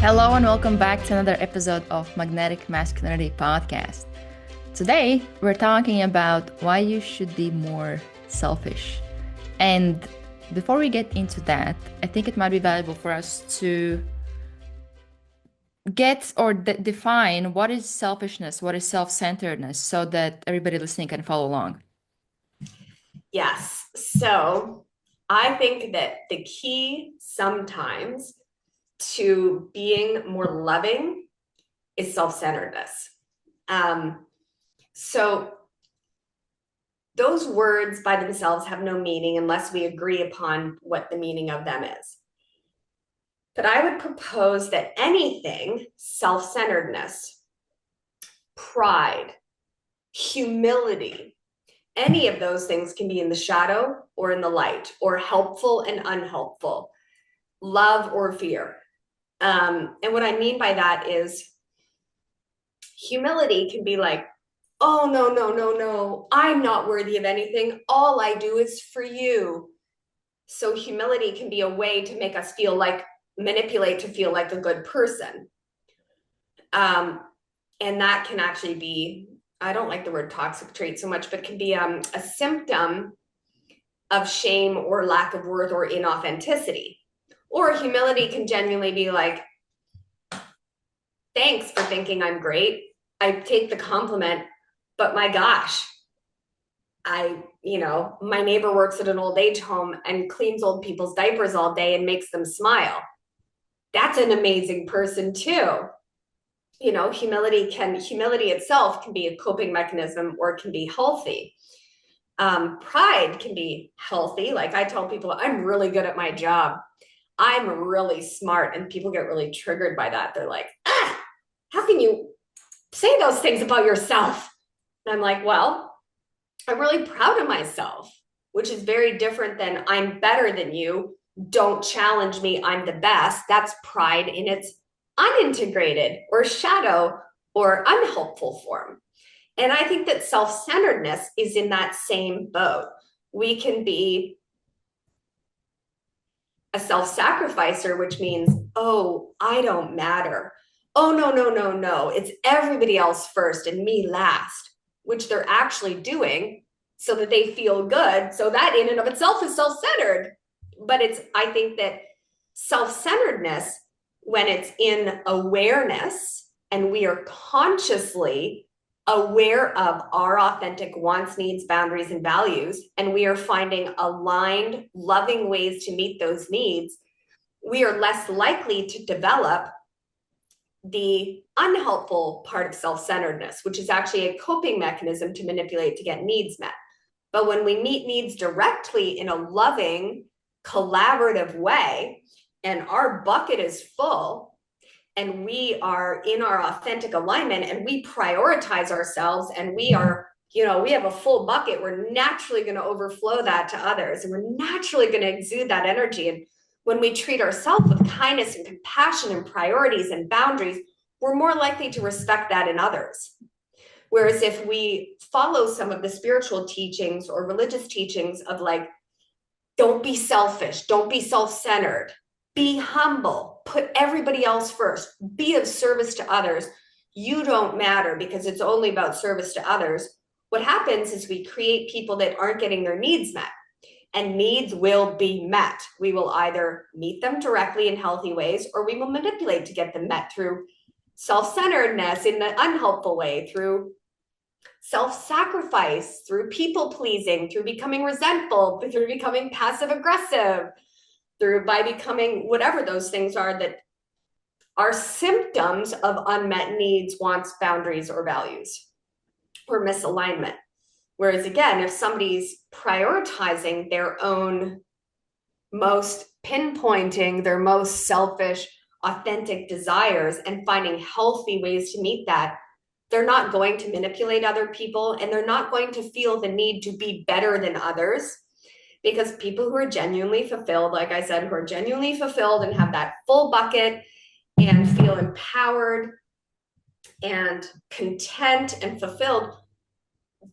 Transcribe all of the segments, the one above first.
Hello and welcome back to another episode of Magnetic Masculinity Podcast. Today, we're talking about why you should be more selfish. And before we get into that, I think it might be valuable for us to get or define what is selfishness, what is self-centeredness, so that everybody listening can follow along. Yes. So I think that the key sometimes to being more loving is self-centeredness. So those words by themselves have no meaning unless we agree upon what the meaning of them is. But I would propose that anything, self-centeredness, pride, humility, any of those things can be in the shadow or in the light, or helpful and unhelpful, love or fear. And what I mean by that is humility can be like, oh, no, I'm not worthy of anything. All I do is for you. So humility can be a way to make us manipulate to feel like a good person. And that can actually be, I don't like the word toxic trait so much, but it can be a symptom of shame or lack of worth or inauthenticity. Or humility can genuinely be like, thanks for thinking I'm great. I take the compliment, but my gosh, my neighbor works at an old age home and cleans old people's diapers all day and makes them smile. That's an amazing person too. Humility itself can be a coping mechanism or it can be healthy. Pride can be healthy. Like I tell people, I'm really good at my job. I'm really smart, and people get really triggered by that. They're like, how can you say those things about yourself? And I'm like, well, I'm really proud of myself, which is very different than I'm better than you. Don't challenge me. I'm the best. That's pride in its unintegrated or shadow or unhelpful form. And I think that self-centeredness is in that same boat. We can be a self-sacrificer, which means, oh, I don't matter. Oh, no. It's everybody else first and me last, which they're actually doing so that they feel good. So that in and of itself is self-centered. But I think that self-centeredness, when it's in awareness and we are consciously aware of our authentic wants, needs, boundaries, and values, and we are finding aligned, loving ways to meet those needs, we are less likely to develop the unhelpful part of self-centeredness, which is actually a coping mechanism to manipulate to get needs met. But when we meet needs directly in a loving, collaborative way, and our bucket is full, and we are in our authentic alignment and we prioritize ourselves and we are, we have a full bucket, we're naturally going to overflow that to others. And we're naturally going to exude that energy. And when we treat ourselves with kindness and compassion and priorities and boundaries, we're more likely to respect that in others. Whereas if we follow some of the spiritual teachings or religious teachings of like, don't be selfish, don't be self-centered, be humble, put everybody else first, be of service to others. You don't matter because it's only about service to others. What happens is we create people that aren't getting their needs met, and needs will be met. We will either meet them directly in healthy ways, or we will manipulate to get them met through self-centeredness in the unhelpful way, through self-sacrifice, through people-pleasing, through becoming resentful, through becoming passive-aggressive, by becoming whatever those things are that are symptoms of unmet needs, wants, boundaries, or values, or misalignment. Whereas again, if somebody's prioritizing their own pinpointing their most selfish, authentic desires and finding healthy ways to meet that, they're not going to manipulate other people, and they're not going to feel the need to be better than others. Because people who are genuinely fulfilled, like I said, who are genuinely fulfilled and have that full bucket and feel empowered and content and fulfilled,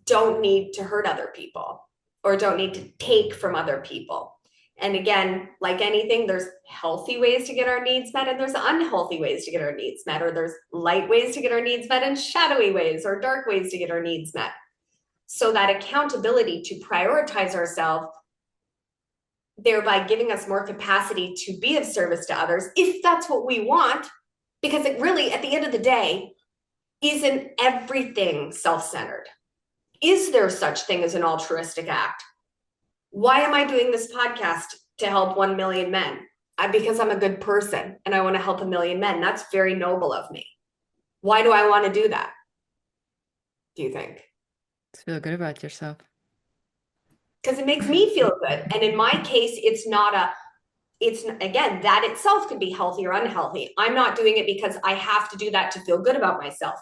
don't need to hurt other people or don't need to take from other people. And again, like anything, there's healthy ways to get our needs met, and there's unhealthy ways to get our needs met, or there's light ways to get our needs met, and shadowy ways or dark ways to get our needs met. So that accountability to prioritize ourselves, thereby giving us more capacity to be of service to others, if that's what we want, because it really, at the end of the day, isn't everything self-centered? Is there such thing as an altruistic act? Why am I doing this podcast to help 1 million men? Because I'm a good person and I want to help 1 million men. That's very noble of me. Why do I want to do that? Do you think? Feel good about yourself. Because it makes me feel good. And in my case, it's again, that itself could be healthy or unhealthy. I'm not doing it because I have to do that to feel good about myself.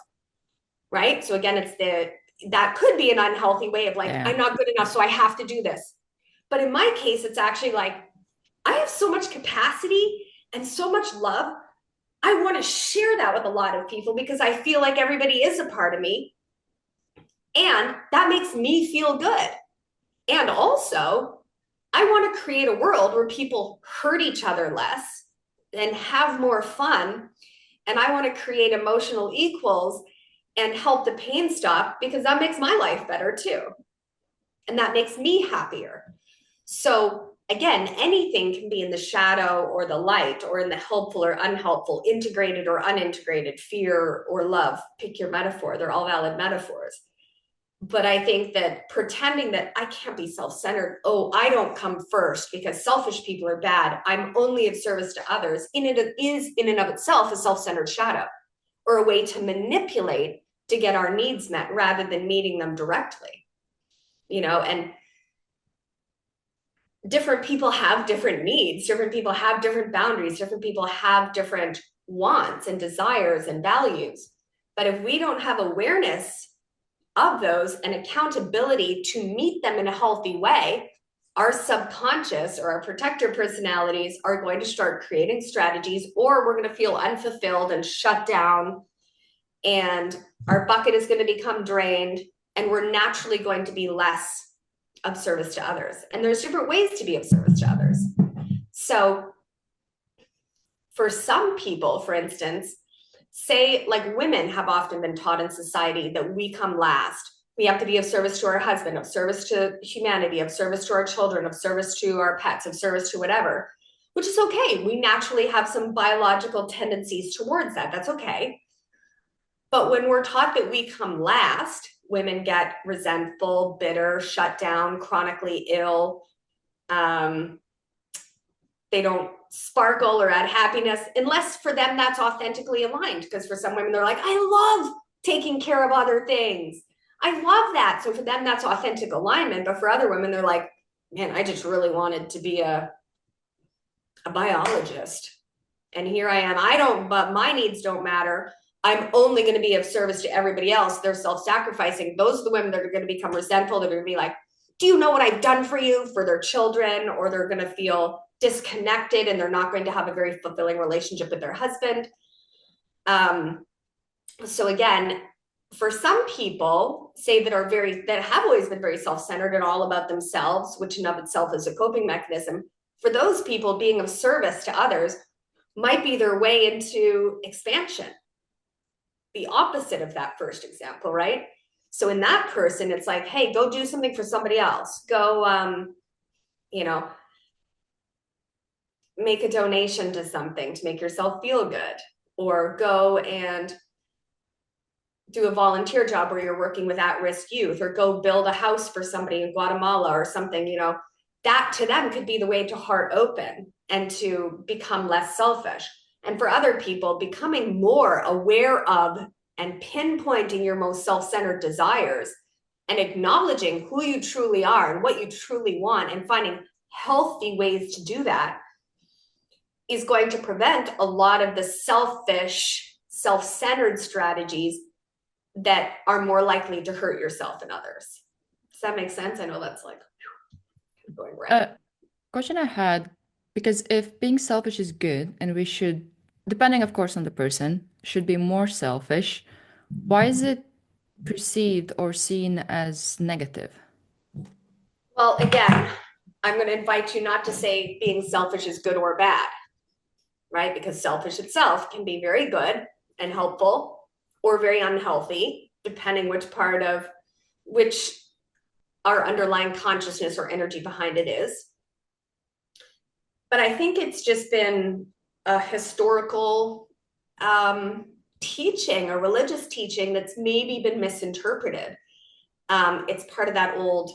Right? So again, that could be an unhealthy way of like, yeah. I'm not good enough, so I have to do this. But in my case, it's actually like, I have so much capacity and so much love. I want to share that with a lot of people because I feel like everybody is a part of me. And that makes me feel good. And also, I want to create a world where people hurt each other less and have more fun. And I want to create emotional equals and help the pain stop, because that makes my life better too. And that makes me happier. So again, anything can be in the shadow or the light, or in the helpful or unhelpful, integrated or unintegrated, fear or love. Pick your metaphor. They're all valid metaphors. But I think that pretending that I can't be self-centered, oh, I don't come first because selfish people are bad, I'm only of service to others, in and of itself a self-centered shadow, or a way to manipulate to get our needs met rather than meeting them directly. And different people have different needs, different people have different boundaries, different people have different wants and desires and values. But if we don't have awareness of those and accountability to meet them in a healthy way, our subconscious or our protector personalities are going to start creating strategies, or we're going to feel unfulfilled and shut down, and our bucket is going to become drained, and we're naturally going to be less of service to others. And there's different ways to be of service to others. So for some people, for instance, say like women have often been taught in society that we come last. We have to be of service to our husband, of service to humanity, of service to our children, of service to our pets, of service to whatever, which is okay. We naturally have some biological tendencies towards that. That's okay. But when we're taught that we come last, women get resentful, bitter, shut down, chronically ill. They don't sparkle or add happiness unless for them that's authentically aligned. Because for some women, they're like, I love taking care of other things. I love that. So for them, that's authentic alignment. But for other women, they're like, man, I just really wanted to be a biologist. And here I am. But my needs don't matter. I'm only going to be of service to everybody else. They're self-sacrificing. Those are the women that are going to become resentful. They're going to be like, do you know what I've done for you, for their children? Or they're going to feel disconnected and they're not going to have a very fulfilling relationship with their husband. So again, for some people, say that have always been very self-centered and all about themselves, which in of itself is a coping mechanism. For those people, being of service to others might be their way into expansion. The opposite of that first example, right? So in that person, it's like, hey, go do something for somebody else. Go, make a donation to something to make yourself feel good, or go and do a volunteer job where you're working with at-risk youth, or go build a house for somebody in Guatemala or something. That to them could be the way to heart open and to become less selfish. And for other people, becoming more aware of and pinpointing your most self-centered desires and acknowledging who you truly are and what you truly want, and finding healthy ways to do that, is going to prevent a lot of the selfish, self-centered strategies that are more likely to hurt yourself and others. Does that make sense? I know that's like going right. Question I had, because if being selfish is good and we should, depending of course on the person, should be more selfish, why is it perceived or seen as negative? Well, again, I'm going to invite you not to say being selfish is good or bad, right? Because selfish itself can be very good and helpful or very unhealthy, depending which our underlying consciousness or energy behind it is. But I think it's just been a historical teaching, a religious teaching that's maybe been misinterpreted. It's part of that old,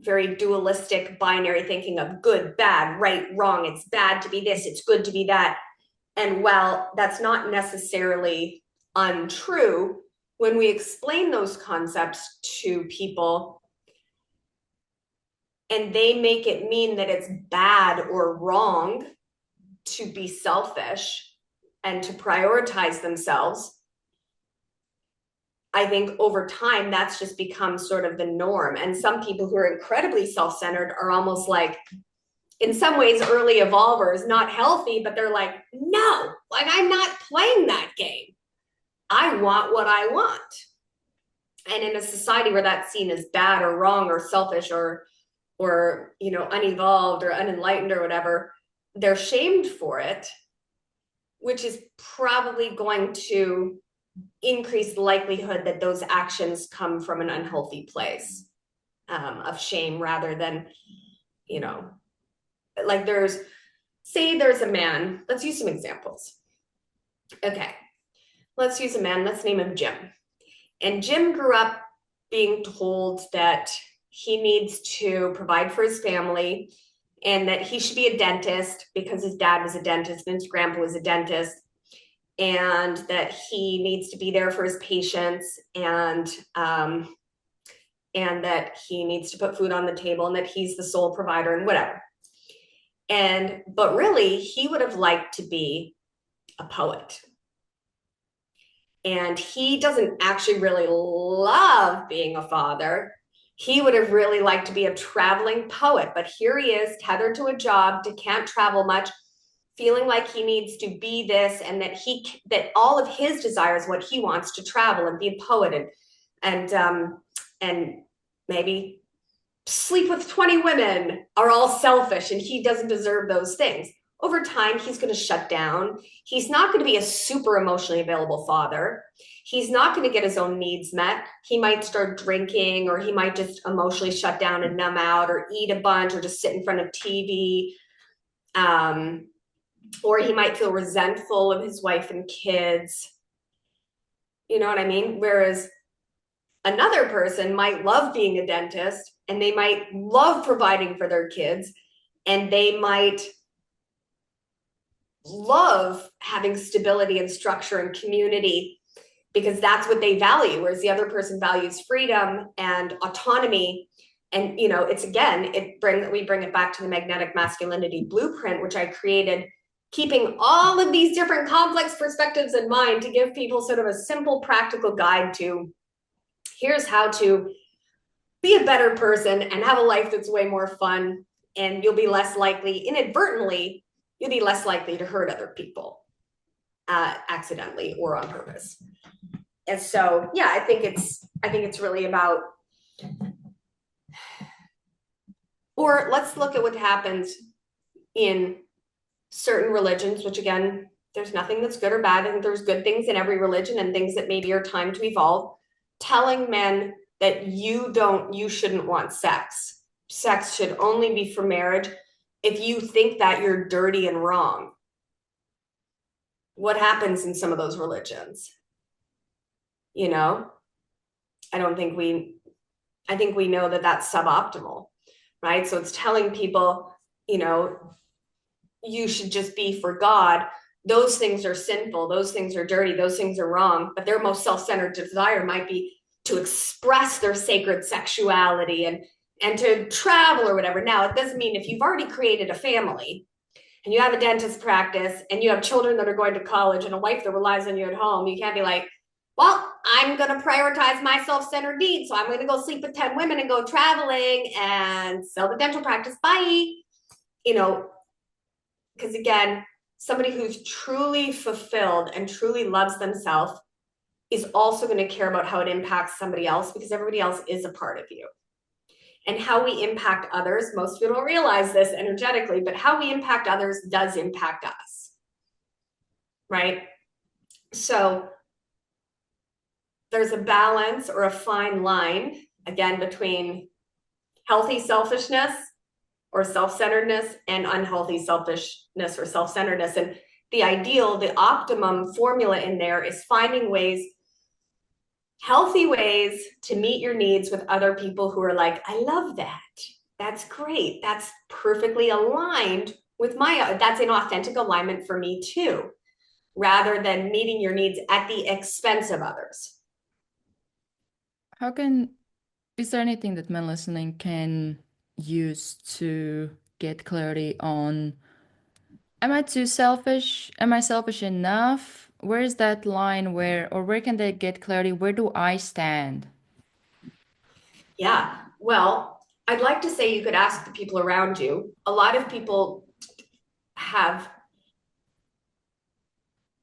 very dualistic binary thinking of good, bad, right, wrong. It's bad to be this, it's good to be that. And while that's not necessarily untrue, when we explain those concepts to people and they make it mean that it's bad or wrong to be selfish and to prioritize themselves, I think over time that's just become sort of the norm. And some people who are incredibly self-centered are almost like, in some ways, early evolvers, not healthy, but they're like, no, like I'm not playing that game. I want what I want. And in a society where that's seen as bad or wrong or selfish or unevolved or unenlightened or whatever, they're shamed for it, which is probably going to increase the likelihood that those actions come from an unhealthy place of shame rather than, like there's a man, let's use some examples. Okay, let's use a man, let's name him Jim. And Jim grew up being told that he needs to provide for his family and that he should be a dentist because his dad was a dentist and his grandpa was a dentist, and that he needs to be there for his patients and that he needs to put food on the table and that he's the sole provider and whatever. But really, he would have liked to be a poet. And he doesn't actually really love being a father. He would have really liked to be a traveling poet, but here he is tethered to a job, can't travel much, feeling like he needs to be this, and that all of his desires, what he wants, to travel and be a poet and maybe sleep with 20 women, are all selfish, and he doesn't deserve those things. Over time, he's going to shut down. He's not going to be a super emotionally available father. He's not going to get his own needs met. He might start drinking, or he might just emotionally shut down and numb out, or eat a bunch, or just sit in front of TV. Or he might feel resentful of his wife and kids. You know what I mean? Whereas another person might love being a dentist, and they might love providing for their kids, and they might love having stability and structure and community because that's what they value, whereas the other person values freedom and autonomy. And we bring it back to the Magnetic Masculinity Blueprint, which I created, keeping all of these different complex perspectives in mind to give people sort of a simple, practical guide to here's how to be a better person and have a life that's way more fun, and you'll be less likely, inadvertently, you'll be less likely to hurt other people accidentally or on purpose. And so, yeah, I think it's really about, or let's look at what happens in certain religions, which again, there's nothing that's good or bad. I think there's good things in every religion and things that maybe are time to evolve, telling men that you shouldn't want sex. Sex should only be for marriage. If you think that, you're dirty and wrong. What happens in some of those religions? I think we know that that's suboptimal, right? So it's telling people, you should just be for God. Those things are sinful. Those things are dirty. Those things are wrong. But their most self-centered desire might be to express their sacred sexuality and to travel or whatever. Now, it doesn't mean if you've already created a family and you have a dentist practice and you have children that are going to college and a wife that relies on you at home, you can't be like, well, I'm going to prioritize my self-centered needs. So I'm going to go sleep with 10 women and go traveling and sell the dental practice. Bye. Because again, somebody who's truly fulfilled and truly loves themselves is also going to care about how it impacts somebody else, because everybody else is a part of you. And how we impact others, most people don't realize this energetically, but how we impact others does impact us, right? So there's a balance or a fine line, again, between healthy selfishness or self-centeredness and unhealthy selfishness or self-centeredness. And the ideal, the optimum formula in there is finding ways, healthy ways to meet your needs with other people who are like, I love that. That's great. That's perfectly aligned with that's an authentic alignment for me too, rather than meeting your needs at the expense of others. Is there anything that men listening can use to get clarity on, am I too selfish? Am I selfish enough? Where is that line where can they get clarity? Where do I stand? Yeah. Well, I'd like to say you could ask the people around you. A lot of people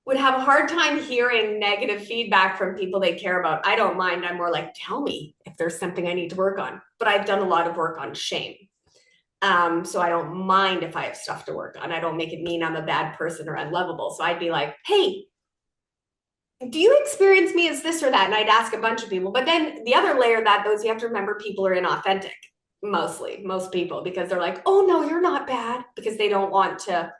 would have a hard time hearing negative feedback from people they care about. I don't mind. I'm more like, tell me if there's something I need to work on. But I've done a lot of work on shame. So I don't mind if I have stuff to work on. I don't make it mean I'm a bad person or unlovable. So I'd be like, hey, do you experience me as this or that? And I'd ask a bunch of people. But then the other layer of that, you have to remember people are inauthentic, most people, because they're like, oh, no, you're not bad, because they don't want to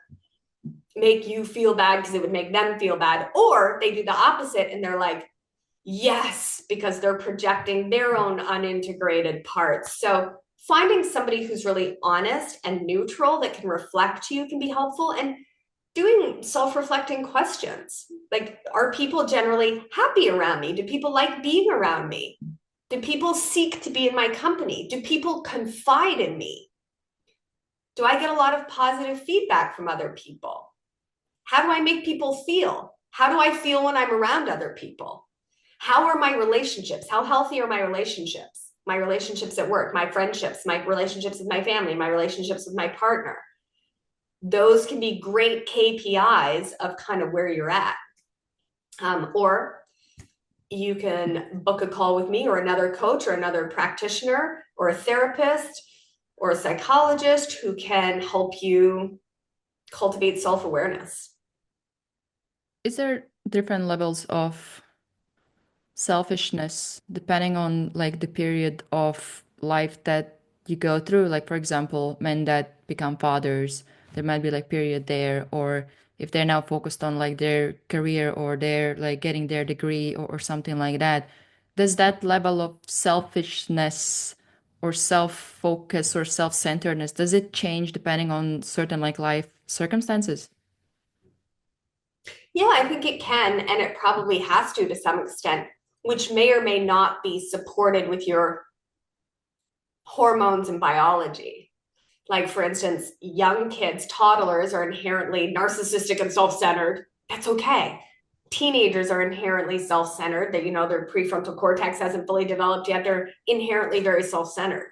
make you feel bad because it would make them feel bad. Or they do the opposite and they're like, yes, because they're projecting their own unintegrated parts. So finding somebody who's really honest and neutral that can reflect to you can be helpful. And doing self-reflecting questions. Like, are people generally happy around me? Do people like being around me? Do people seek to be in my company? Do people confide in me? Do I get a lot of positive feedback from other people? How do I make people feel? How do I feel when I'm around other people? How are my relationships? How healthy are my relationships? My relationships at work, my friendships, my relationships with my family, my relationships with my partner. Those can be great KPIs of kind of where you're at. Or you can book a call with me or another coach or another practitioner or a therapist or a psychologist who can help you cultivate self-awareness. Is there different levels of selfishness depending on like the period of life that you go through? Like, for example, men that become fathers, there might be like period there, or if they're now focused on like their career or they're like getting their degree or something like that, does that level of selfishness or self-focus or self-centeredness, does it change depending on certain like life circumstances? Yeah, I think it can, and it probably has to some extent, which may or may not be supported with your hormones and biology. Like, for instance, young kids, toddlers are inherently narcissistic and self-centered. That's okay. Teenagers are inherently self-centered. That, their prefrontal cortex hasn't fully developed yet. They're inherently very self-centered.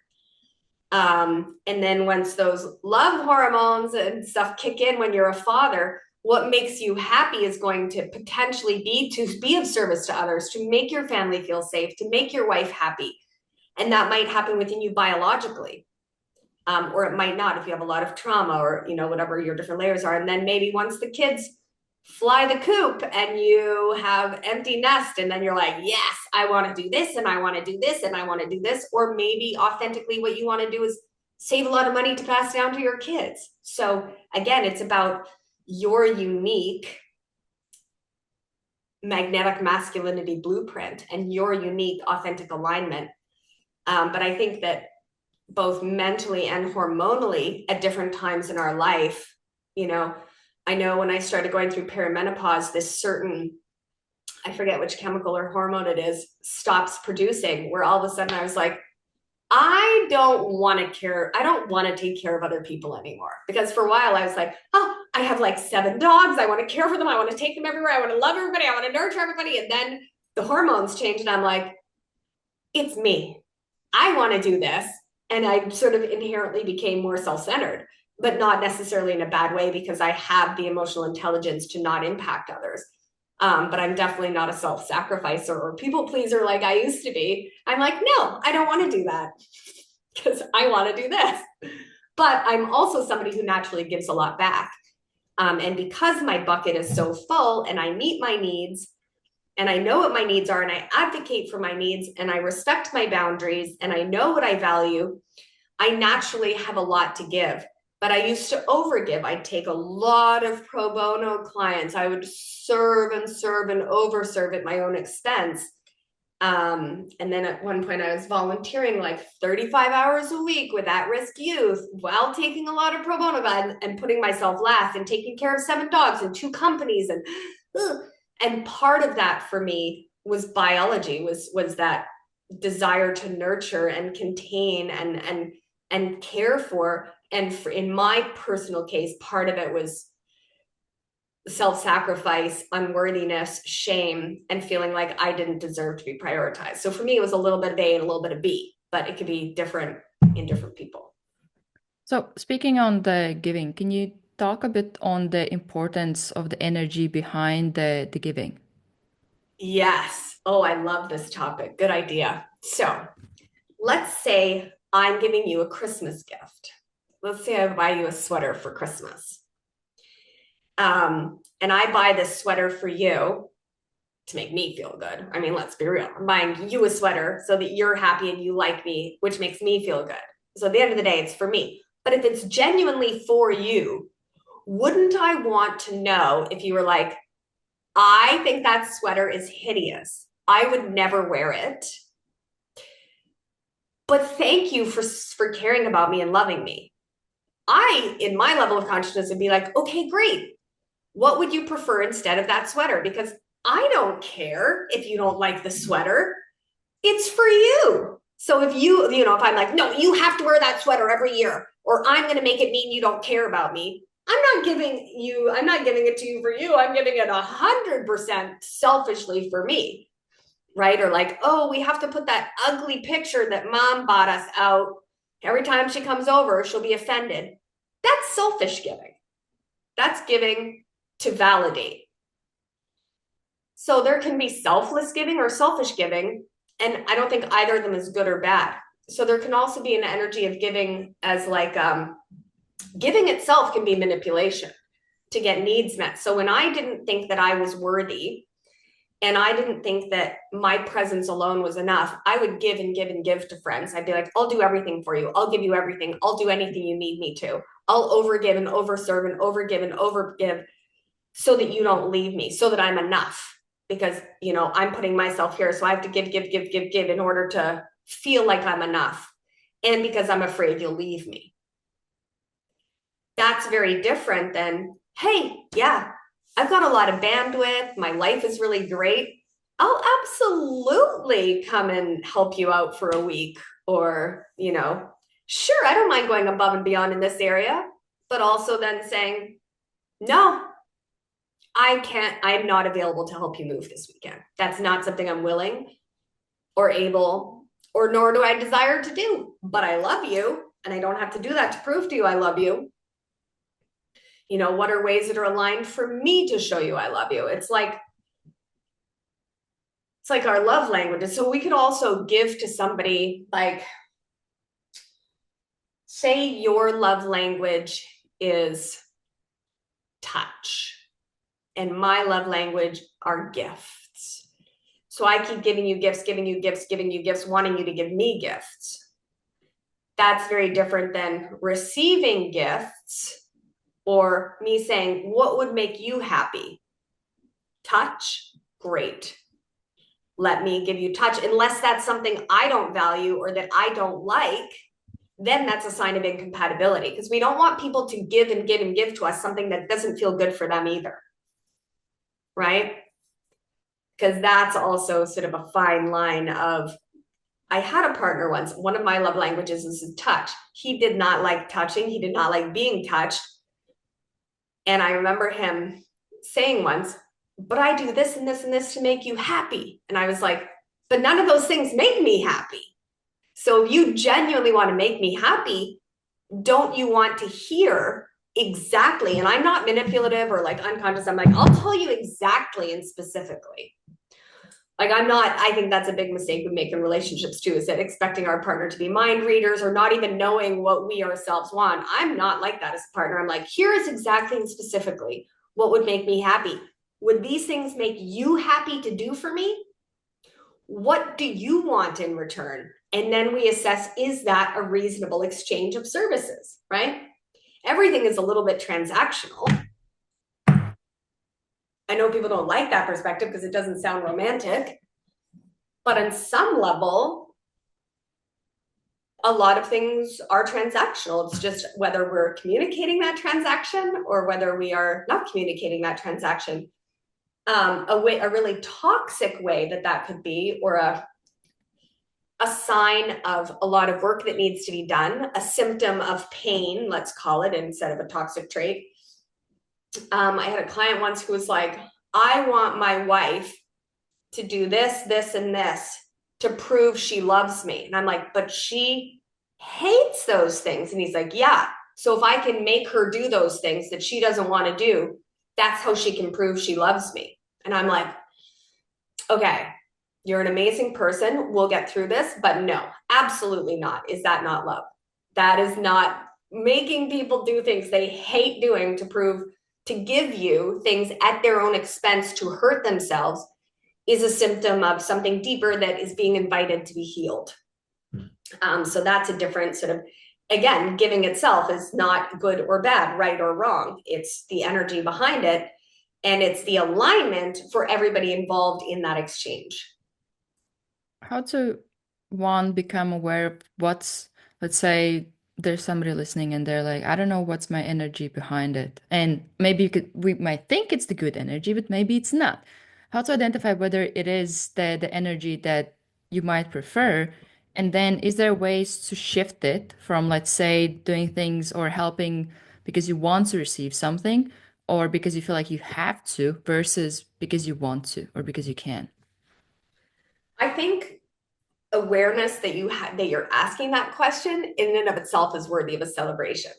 And then once those love hormones and stuff kick in when you're a father, what makes you happy is going to potentially be to be of service to others, to make your family feel safe, to make your wife happy. And that might happen within you biologically. Or it might not if you have a lot of trauma or, whatever your different layers are. And then maybe once the kids fly the coop and you have empty nest, and then you're like, yes, I want to do this and I want to do this and I want to do this. Or maybe authentically what you want to do is save a lot of money to pass down to your kids. So again, it's about your unique magnetic masculinity blueprint and your unique authentic alignment. But I think that both mentally and hormonally at different times in our life, I know when I started going through perimenopause, this certain, I forget which chemical or hormone it is, stops producing, where all of a sudden I was like, I don't want to take care of other people anymore. Because for a while I was like, oh, I have like 7 dogs. I want to care for them. I want to take them everywhere. I want to love everybody. I want to nurture everybody. And then the hormones changed and I'm like, it's me. I want to do this. And I sort of inherently became more self-centered, but not necessarily in a bad way, because I have the emotional intelligence to not impact others. But I'm definitely not a self-sacrificer or people pleaser like I used to be. I'm like, no, I don't want to do that. because I want to do this. But I'm also somebody who naturally gives a lot back. And because my bucket is so full and I meet my needs and I know what my needs are and I advocate for my needs and I respect my boundaries and I know what I value, I naturally have a lot to give. But I used to overgive. I'd take a lot of pro bono clients. I would serve and overserve at my own expense. And then at one point I was volunteering like 35 hours a week with at-risk youth while taking a lot of pro bono and putting myself last and taking care of 7 dogs and 2 companies. And part of that for me was biology, was that desire to nurture and contain and care for. And in my personal case, part of it was self-sacrifice, unworthiness, shame, and feeling like I didn't deserve to be prioritized. So for me, it was a little bit of A and a little bit of B, but it could be different in different people. So speaking on the giving, can you talk a bit on the importance of the energy behind the giving? Yes. Oh, I love this topic. Good idea. So let's say I'm giving you a Christmas gift. Let's say I buy you a sweater for Christmas. And I buy this sweater for you to make me feel good. I mean, let's be real. I'm buying you a sweater so that you're happy and you like me, which makes me feel good. So at the end of the day, it's for me. But if it's genuinely for you, wouldn't I want to know if you were like, I think that sweater is hideous. I would never wear it. But thank you for caring about me and loving me. I, in my level of consciousness, would be like, okay, great. What would you prefer instead of that sweater? Because I don't care if you don't like the sweater. It's for you. So if if I'm like, no, you have to wear that sweater every year, or I'm going to make it mean you don't care about me. I'm not giving it to you for you. I'm giving it 100% selfishly for me. Right? Or like, oh, we have to put that ugly picture that mom bought us out. Every time she comes over, she'll be offended. That's selfish giving. That's giving to validate. So there can be selfless giving or selfish giving, and I don't think either of them is good or bad. So there can also be an energy of giving as like giving itself can be manipulation to get needs met. So when I didn't think that I was worthy and I didn't think that my presence alone was enough, I would give and give and give to friends. I'd be like, I'll do everything for you. I'll give you everything. I'll do anything you need me to. I'll overgive and overserve and overgive and overgive so that you don't leave me, so that I'm enough. Because, I'm putting myself here. So I have to give in order to feel like I'm enough. And because I'm afraid you'll leave me. That's very different than, hey, yeah, I've got a lot of bandwidth. My life is really great. I'll absolutely come and help you out for a week. Or, sure, I don't mind going above and beyond in this area. But also then saying, no, I'm not available to help you move this weekend. That's not something I'm willing or able, or nor do I desire to do. But I love you, and I don't have to do that to prove to you I love you. What are ways that are aligned for me to show you I love you? It's like our love languages. So we could also give to somebody, like, say your love language is touch. And my love language are gifts. So I keep giving you gifts, wanting you to give me gifts. That's very different than receiving gifts or me saying, what would make you happy? Touch, great. Let me give you touch. Unless that's something I don't value or that I don't like, then that's a sign of incompatibility, because we don't want people to give and give and give to us something that doesn't feel good for them either. Right? Because that's also sort of a fine line of, I had a partner once, one of my love languages is touch. He did not like touching. He did not like being touched. And I remember him saying once, but I do this and this and this to make you happy. And I was like, but none of those things make me happy. So if you genuinely want to make me happy, don't you want to hear exactly, and I'm not manipulative or like unconscious, I'm like, I'll tell you exactly and specifically. Like I think that's a big mistake we make in relationships too, is that expecting our partner to be mind readers or not even knowing what we ourselves want. I'm not like that as a partner. I'm like, here is exactly and specifically what would make me happy. Would these things make you happy to do for me? What do you want in return? And then we assess, is that a reasonable exchange of services, right? Everything is a little bit transactional. I know people don't like that perspective because it doesn't sound romantic, but on some level, a lot of things are transactional. It's just whether we're communicating that transaction or whether we are not communicating that transaction. A really toxic way that could be, or a sign of a lot of work that needs to be done, a symptom of pain, let's call it, instead of a toxic trait. I had a client once who was like, I want my wife to do this, this, and this to prove she loves me. And I'm like, but she hates those things. And he's like, yeah. So if I can make her do those things that she doesn't want to do, that's how she can prove she loves me. And I'm like, okay, you're an amazing person. We'll get through this. But no, absolutely not. Is that not love? That is not making people do things they hate doing to give you things at their own expense to hurt themselves is a symptom of something deeper that is being invited to be healed. So that's a different sort of, again, giving itself is not good or bad, right or wrong. It's the energy behind it. And it's the alignment for everybody involved in that exchange. How to one become aware of what's, let's say there's somebody listening and they're like, I don't know what's my energy behind it. And maybe we might think it's the good energy, but maybe it's not. How to identify whether it is the energy that you might prefer. And then is there ways to shift it from, let's say, doing things or helping because you want to receive something or because you feel like you have to versus because you want to or because you can? I think awareness that you're asking that question in and of itself is worthy of a celebration.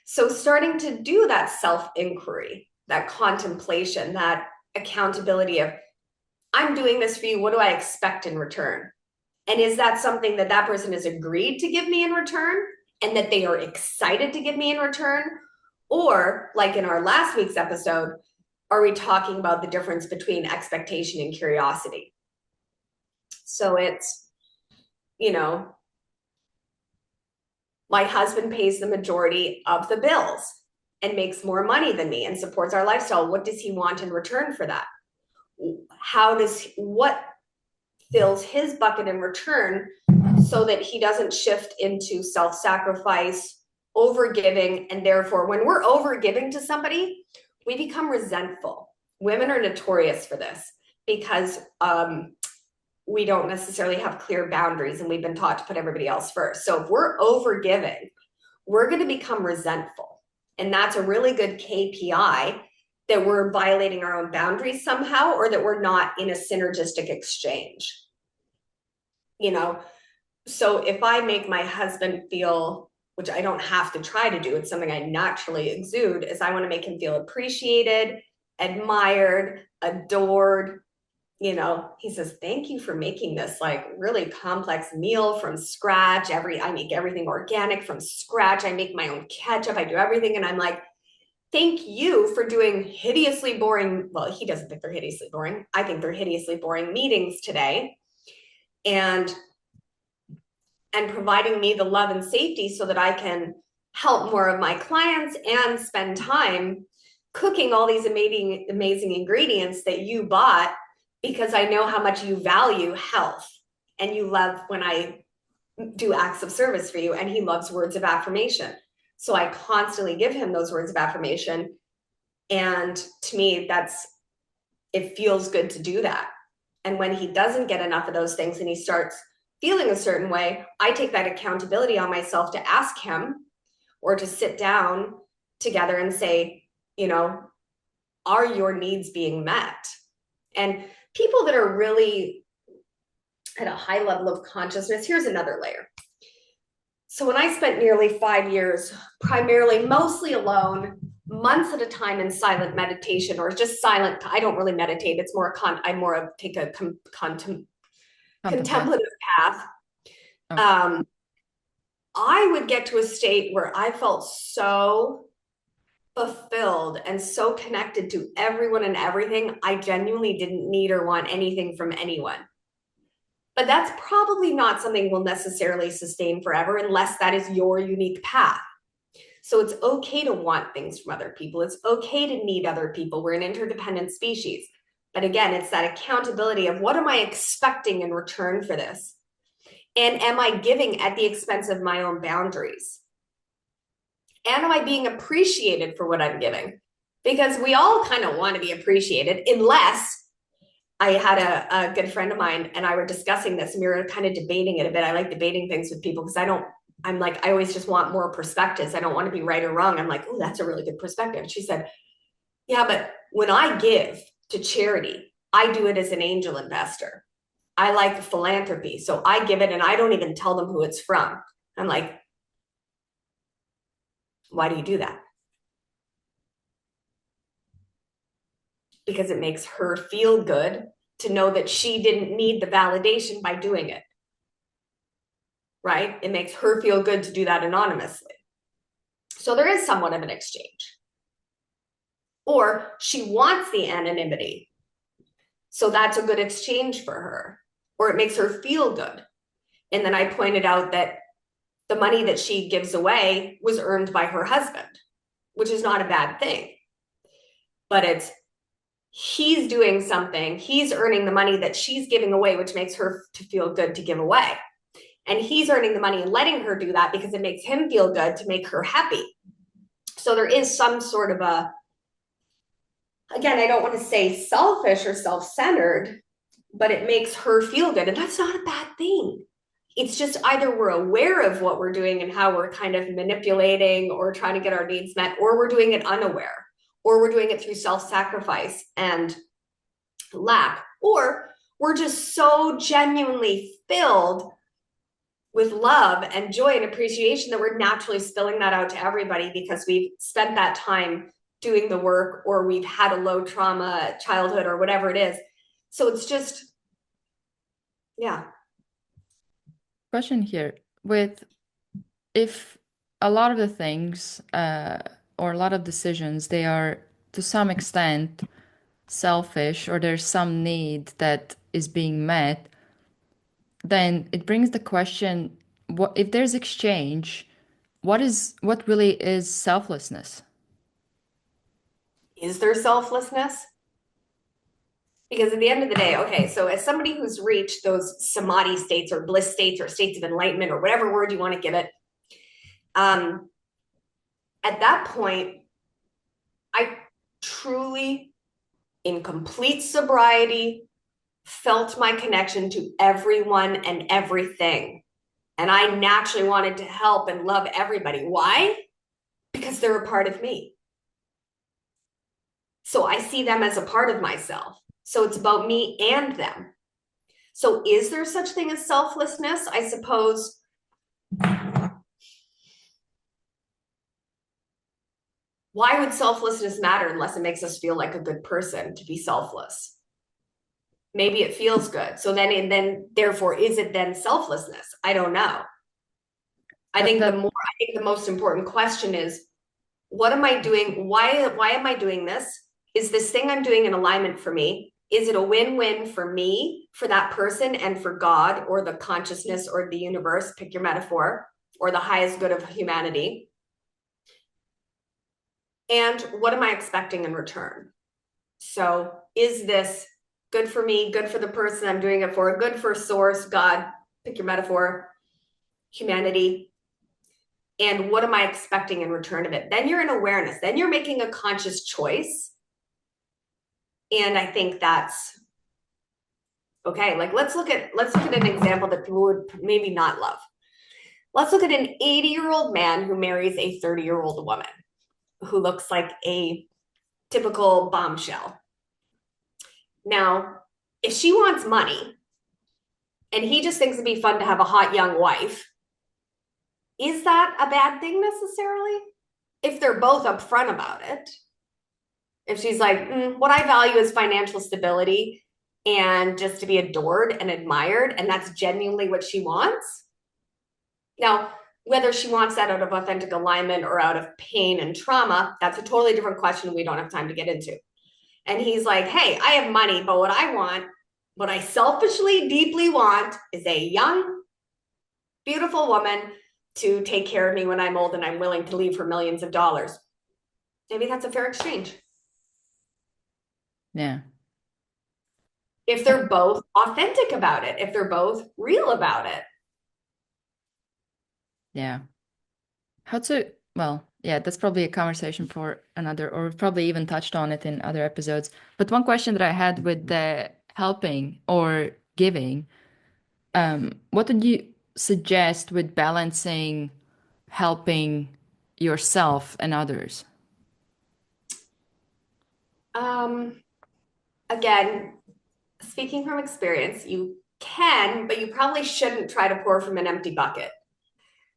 So starting to do that self-inquiry, that contemplation, that accountability of, I'm doing this for you, what do I expect in return? And is that something that person has agreed to give me in return and that they are excited to give me in return? Or like in our last week's episode, are we talking about the difference between expectation and curiosity? So it's, my husband pays the majority of the bills and makes more money than me and supports our lifestyle. What does he want in return for that? What fills his bucket in return so that he doesn't shift into self-sacrifice, overgiving, and therefore when we're overgiving to somebody, we become resentful. Women are notorious for this because we don't necessarily have clear boundaries and we've been taught to put everybody else first. So if we're overgiving, we're going to become resentful. And that's a really good KPI that we're violating our own boundaries somehow, or that we're not in a synergistic exchange. So if I make my husband feel, which I don't have to try to do, it's something I naturally exude, is I want to make him feel appreciated, admired, adored. He says, thank you for making this like really complex meal from scratch. I make everything organic from scratch. I make my own ketchup. I do everything. And I'm like, thank you for doing hideously boring. Well, he doesn't think they're hideously boring. I think they're hideously boring meetings today. And providing me the love and safety so that I can help more of my clients and spend time cooking all these amazing ingredients that you bought, because I know how much you value health and you love when I do acts of service for you, and he loves words of affirmation. So I constantly give him those words of affirmation. And to me, it feels good to do that. And when he doesn't get enough of those things and he starts feeling a certain way, I take that accountability on myself to ask him or to sit down together and say, are your needs being met? And people that are really at a high level of consciousness, here's another layer. So when I spent nearly 5 years, mostly alone, months at a time in silent meditation, or just silent. I don't really meditate. It's more I'm more of take a Contemplate. contemplative path. Okay. I would get to a state where I felt so fulfilled and so connected to everyone and everything. I genuinely didn't need or want anything from anyone. But that's probably not something we'll necessarily sustain forever unless that is your unique path. So it's okay to want things from other people. It's okay to need other people. We're an interdependent species. But again, it's that accountability of what am I expecting in return for this? And am I giving at the expense of my own boundaries? And am I being appreciated for what I'm giving? Because we all kind of want to be appreciated, unless I had a good friend of mine and I were discussing this and we were kind of debating it a bit. I like debating things with people because I always just want more perspectives. I don't want to be right or wrong. I'm like, oh, that's a really good perspective. And she said, yeah, but when I give to charity, I do it as an angel investor. I like philanthropy. So I give it and I don't even tell them who it's from. I'm like, why do you do that? Because it makes her feel good to know that she didn't need the validation by doing it. Right? It makes her feel good to do that anonymously. So there is somewhat of an exchange. Or she wants the anonymity. So that's a good exchange for her. Or it makes her feel good. And then I pointed out that the money that she gives away was earned by her husband, which is not a bad thing. But he's doing something, he's earning the money that she's giving away, which makes her to feel good to give away. And he's earning the money and letting her do that because it makes him feel good to make her happy. So there is some sort of again, I don't want to say selfish or self-centered, but it makes her feel good. And that's not a bad thing. It's just either we're aware of what we're doing and how we're kind of manipulating or trying to get our needs met, or we're doing it unaware, or we're doing it through self-sacrifice and lack, or we're just so genuinely filled with love and joy and appreciation that we're naturally spilling that out to everybody because we've spent that time doing the work, or we've had a low trauma childhood or whatever it is. So it's just, yeah. Question here. If a lot of the things or a lot of decisions, they are to some extent selfish, or there's some need that is being met, then it brings the question, what if there's exchange, what really is selflessness? Is there selflessness? Because at the end of the day, okay, so as somebody who's reached those samadhi states or bliss states or states of enlightenment or whatever word you want to give it, at that point, I truly, in complete sobriety, felt my connection to everyone and everything. And I naturally wanted to help and love everybody. Why? Because they're a part of me. So I see them as a part of myself. So it's about me and them. So is there such thing as selflessness? I suppose why would selflessness matter unless it makes us feel like a good person to be selfless? Maybe it feels good. So then therefore, is it then selflessness? I don't know. I think the most important question is, what am I doing? Why am I doing this? Is this thing I'm doing in alignment for me? Is it a win-win for me, for that person, and for God or the consciousness or the universe, pick your metaphor, or the highest good of humanity? And what am I expecting in return? So is this good for me, good for the person I'm doing it for, good for source, God, pick your metaphor, humanity? And what am I expecting in return of it? Then you're in awareness. Then you're making a conscious choice. And I think that's okay. Like let's look at an example that people would maybe not love. Let's look at an 80-year-old man who marries a 30-year-old woman who looks like a typical bombshell. Now, if she wants money and he just thinks it'd be fun to have a hot young wife, is that a bad thing necessarily? if they're both upfront about it, if she's like, what I value is financial stability and just to be adored and admired, and that's genuinely what she wants. Now, whether she wants that out of authentic alignment or out of pain and trauma, that's a totally different question we don't have time to get into. And he's like, hey, I have money, but what I want, what I selfishly, deeply want is a young, beautiful woman to take care of me when I'm old and I'm willing to leave for millions of dollars. Maybe that's a fair exchange. Yeah. If they're both authentic about it, if they're both real about it. Yeah. Well, yeah, that's probably a conversation for another, or we've probably even touched on it in other episodes. But one question that I had with the helping or giving, what would you suggest with balancing helping yourself and others? Again, speaking from experience, you can, but you probably shouldn't try to pour from an empty bucket.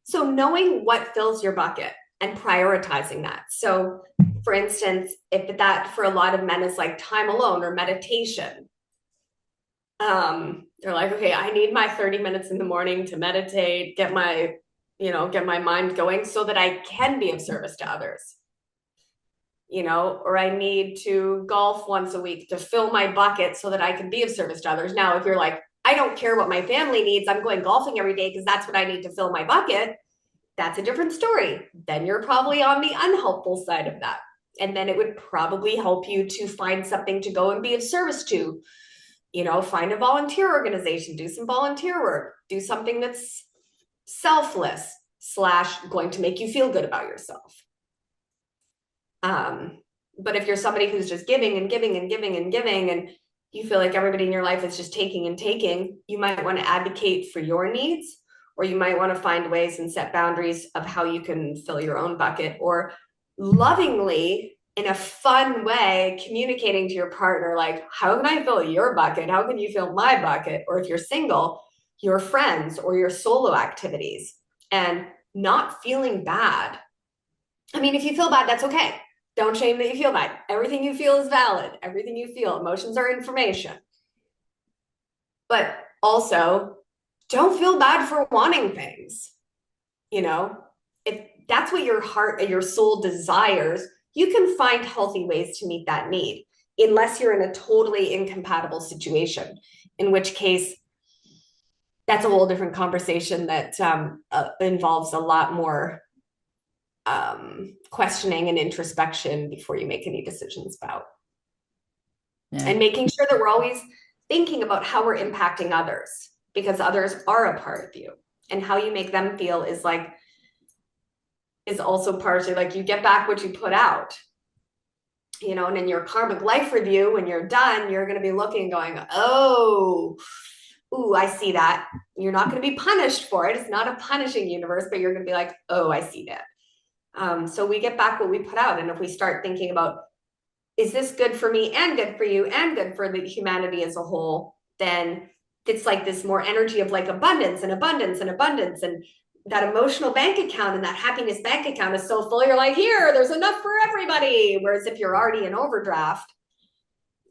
So knowing what fills your bucket and prioritizing that. So for instance, if that for a lot of men is like time alone or meditation, they're like, okay, I need my 30 minutes in the morning to meditate, get my mind going so that I can be of service to others. Or I need to golf once a week to fill my bucket so that I can be of service to others. Now, if you're like, I don't care what my family needs, I'm going golfing every day because that's what I need to fill my bucket, that's a different story. Then you're probably on the unhelpful side of that. And then it would probably help you to find something to go and be of service to. Find a volunteer organization, do some volunteer work, do something that's selfless / going to make you feel good about yourself. But if you're somebody who's just giving and giving and giving and giving, and you feel like everybody in your life is just taking and taking, you might want to advocate for your needs, or you might want to find ways and set boundaries of how you can fill your own bucket, or lovingly, in a fun way, communicating to your partner, like, how can I fill your bucket? How can you fill my bucket? Or if you're single, your friends or your solo activities, and not feeling bad. I mean, if you feel bad, that's okay. Don't shame that you feel bad. Everything you feel is valid. Everything you feel, emotions are information. But also, don't feel bad for wanting things. If that's what your heart and your soul desires, you can find healthy ways to meet that need, unless you're in a totally incompatible situation, in which case that's a whole different conversation that involves a lot more questioning and introspection before you make any decisions about. Yeah. And making sure that we're always thinking about how we're impacting others, because others are a part of you, and how you make them feel is also partially like you get back what you put out. And in your karmic life review, when you're done, you're going to be looking going, I see that. You're not going to be punished for it. It's not a punishing universe, but you're going to be like, I see that. So we get back what we put out. And if we start thinking about, is this good for me and good for you and good for the humanity as a whole, then it's like this more energy of like abundance and abundance and abundance. And that emotional bank account and that happiness bank account is so full, you're like, there's enough for everybody. Whereas if you're already in overdraft,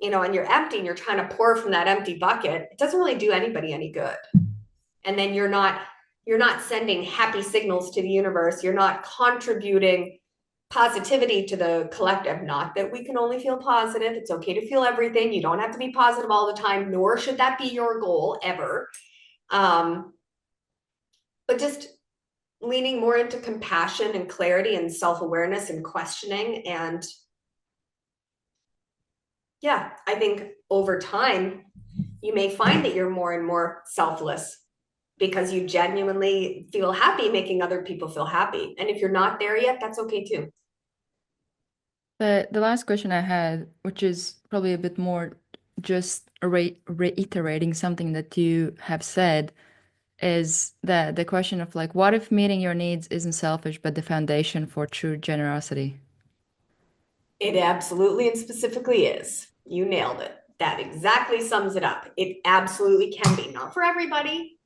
and you're empty and you're trying to pour from that empty bucket, it doesn't really do anybody any good. And then you're not sending happy signals to the universe. You're not contributing positivity to the collective. Not that we can only feel positive. It's okay to feel everything. You don't have to be positive all the time, nor should that be your goal ever. But just leaning more into compassion and clarity and self-awareness and questioning. And yeah, I think over time, you may find that you're more and more selfless because you genuinely feel happy making other people feel happy. And if you're not there yet, that's okay too. The last question I had, which is probably a bit more just reiterating something that you have said, is the question of like, what if meeting your needs isn't selfish, but the foundation for true generosity? It absolutely and specifically is. You nailed it. That exactly sums it up. It absolutely can be, not for everybody,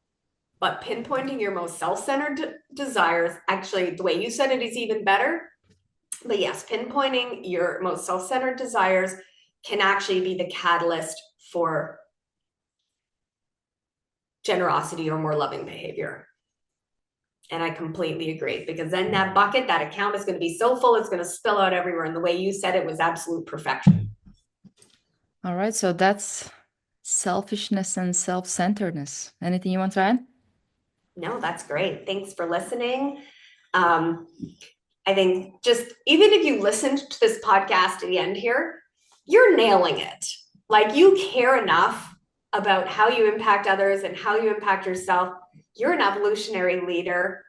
but pinpointing your most self-centered desires. Actually, the way you said it is even better. But yes, pinpointing your most self-centered desires can actually be the catalyst for generosity or more loving behavior. And I completely agree, because then that bucket, that account is going to be so full, it's going to spill out everywhere. And the way you said it was absolute perfection. All right. So that's selfishness and self-centeredness. Anything you want to add? No, that's great. Thanks for listening. I think just even if you listened to this podcast to the end here, you're nailing it. Like, you care enough about how you impact others and how you impact yourself. You're an evolutionary leader.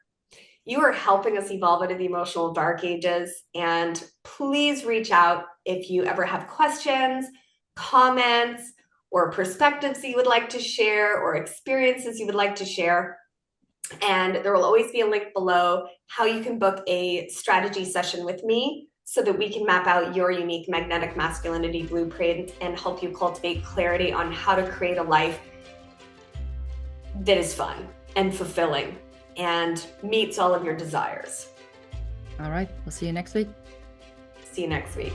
You are helping us evolve out of the emotional dark ages. And please reach out if you ever have questions, comments, or perspectives you would like to share, or experiences you would like to share. And there will always be a link below how you can book a strategy session with me so that we can map out your unique magnetic masculinity blueprint and help you cultivate clarity on how to create a life that is fun and fulfilling and meets all of your desires. All right. We'll see you next week. See you next week.